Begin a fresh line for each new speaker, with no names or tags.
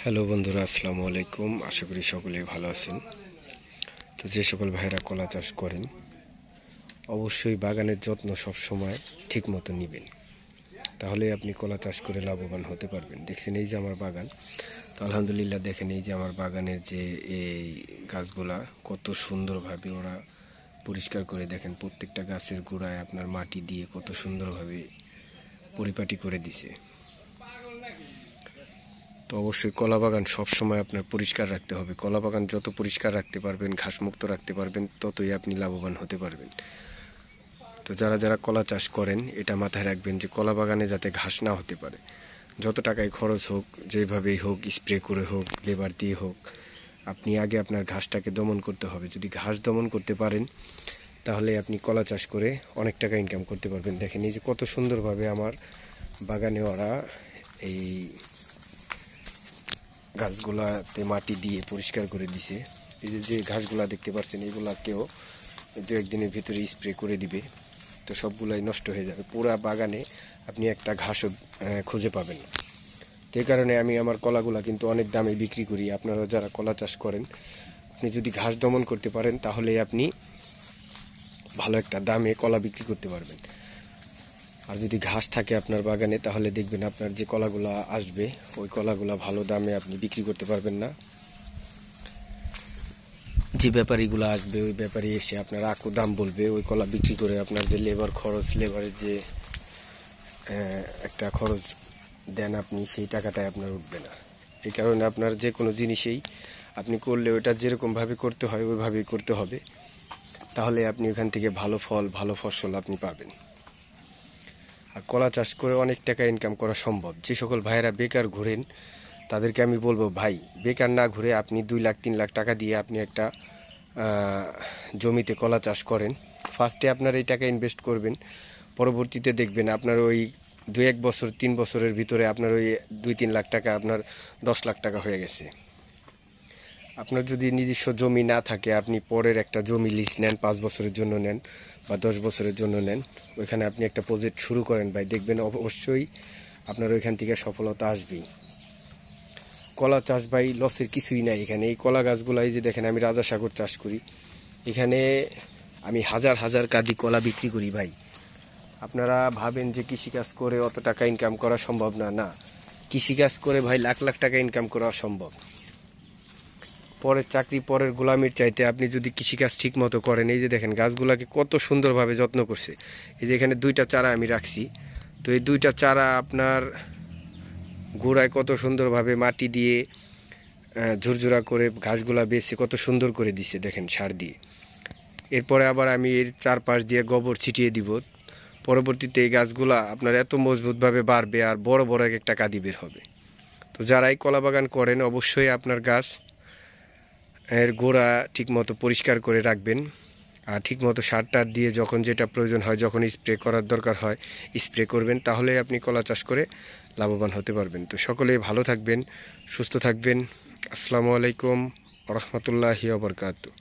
Hello বন্ধুরা, আসসালামু আলাইকুম। আশা করি সকলেই ভালো আছেন। তো যে সকল ভাইরা কলা চাষ করেন অবশ্যই বাগানের যত্ন সবসময় ঠিক মতো নেবেন, তাহলে আপনি কলা চাষ করে লাভবান হতে পারবেন। দেখছেন এই যে আমার বাগান, তো আলহামদুলিল্লাহ দেখেন এই যে আমার বাগানের যে এই গাছগুলা কত সুন্দরভাবে ওরা পরিষ্কার করে, দেখেন প্রত্যেকটা গাছের গোড়ায় আপনার মাটি দিয়ে কত সুন্দরভাবে পরিপাটি করে দিছে। তো অবশ্যই কলা বাগান সবসময় আপনার পরিষ্কার রাখতে হবে। কলা বাগান যত পরিষ্কার রাখতে পারবেন, ঘাসমুক্ত রাখতে পারবেন, ততই আপনি লাভবান হতে পারবেন। তো যারা যারা কলা চাষ করেন এটা মাথায় রাখবেন যে কলা বাগানে যাতে ঘাস না হতে পারে। যত টাকাই খরচ হোক, যেভাবেই হোক, স্প্রে করে হোক, লেবার দিয়ে হোক, আপনি আগে আপনার ঘাসটাকে দমন করতে হবে। যদি ঘাস দমন করতে পারেন তাহলে আপনি কলা চাষ করে অনেক টাকা ইনকাম করতে পারবেন। দেখেন এই যে কত সুন্দরভাবে আমার বাগানে ওরা এই গাছগুলাতে মাটি দিয়ে পরিষ্কার করে দিছে। এই যে ঘাসগুলা দেখতে পাচ্ছেন এগুলাকেও দু একদিনের ভিতরে স্প্রে করে দিবে, তো সবগুলাই নষ্ট হয়ে যাবে। পুরা বাগানে আপনি একটা ঘাসও খুঁজে পাবেন না। তো এই কারণে আমি আমার কলাগুলা কিন্তু অনেক দামে বিক্রি করি। আপনারা যারা কলা চাষ করেন, আপনি যদি ঘাস দমন করতে পারেন তাহলে আপনি ভালো একটা দামে কলা বিক্রি করতে পারবেন। আর যদি ঘাস থাকে আপনার বাগানে তাহলে দেখবেন আপনার যে কলাগুলা আসবে ওই কলাগুলা ভালো দামে আপনি বিক্রি করতে পারবেন না। যে ব্যাপারীগুলো আসবে ওই ব্যাপারী এসে আপনার আকু দাম বলবে, ওই কলা বিক্রি করে আপনার যে লেবার খরচ, লেবারের যে একটা খরচ দেন আপনি, সেই টাকাটাই আপনার উঠবে না। এই কারণে আপনার যে কোনো জিনিসেই আপনি করলে ওইটা যেরকমভাবে করতে হয় ওইভাবেই করতে হবে, তাহলে আপনি ওখান থেকে ভালো ফল, ভালো ফসল আপনি পাবেন। আর কলা চাষ করে অনেক টাকা ইনকাম করা সম্ভব। যে সকল ভাইয়েরা বেকার ঘুরেন তাদেরকে আমি বলবো, ভাই বেকার না ঘুরে আপনি 2 লাখ 3 লাখ টাকা দিয়ে আপনি একটা জমিতে কলা চাষ করেন। ফার্স্টে আপনার এই টাকা ইনভেস্ট করবেন, পরবর্তীতে দেখবেন আপনার ওই 2-1 বছর 3 বছরের ভিতরে আপনার ওই 2-3 লাখ টাকা আপনার 10 লাখ টাকা হয়ে গেছে। আপনার যদি নিজস্ব জমি না থাকে আপনি পরের একটা জমি লিজ নেন, 5 বছরের জন্য নেন বা 10 বছরের জন্য নেন, ওইখানে আপনি একটা প্রজেক্ট শুরু করেন ভাই, দেখবেন অবশ্যই আপনার ওইখান থেকে সফলতা আসবেই। কলা চাষ ভাই লসের কিছুই নাই এখানে। এই কলা গাছগুলাই যে দেখেন, আমি রাজাসাগর চাষ করি, এখানে আমি হাজার হাজার কাঁদি কলা বিক্রি করি ভাই। আপনারা ভাবেন যে কৃষিকাজ করে অত টাকা ইনকাম করা সম্ভব না, না, কৃষিকাজ করে ভাই লাখ লাখ টাকা ইনকাম করা সম্ভব। পরের চাকরি, পরের গোলামির চাইতে আপনি যদি কৃষিকাজ ঠিক মতো করেন, এই যে দেখেন গাছগুলাকে কত সুন্দরভাবে যত্ন করছে। এই যে এখানে 2টা চারা আমি রাখছি, তো এই 2টা চারা আপনার গোড়ায় কত সুন্দরভাবে মাটি দিয়ে ঝুরঝুরা করে ঘাসগুলা বেছে কত সুন্দর করে দিছে দেখেন সার দিয়ে। এরপরে আবার আমি এর চারপাশ দিয়ে গোবর ছিটিয়ে দিব। পরবর্তীতে এই গাছগুলা আপনার এত মজবুতভাবে বাড়বে আর বড় বড় এক একটা কাঁদি বের হবে। তো যারাই কলা বাগান করেন অবশ্যই আপনার গাছ এর গোড়া ঠিকমতো পরিষ্কার করে রাখবেন, আর ঠিকমতো সার টার দিয়ে যখন যেটা প্রয়োজন হয়, যখন স্প্রে করার দরকার হয় স্প্রে করবেন, তাহলে আপনি কলা চাষ করে লাভবান হতে পারবেন। তো সকলেই ভালো থাকবেন, সুস্থ থাকবেন। আসসালামু আলাইকুম ওয়া রাহমাতুল্লাহি ওয়া বারাকাতুহু।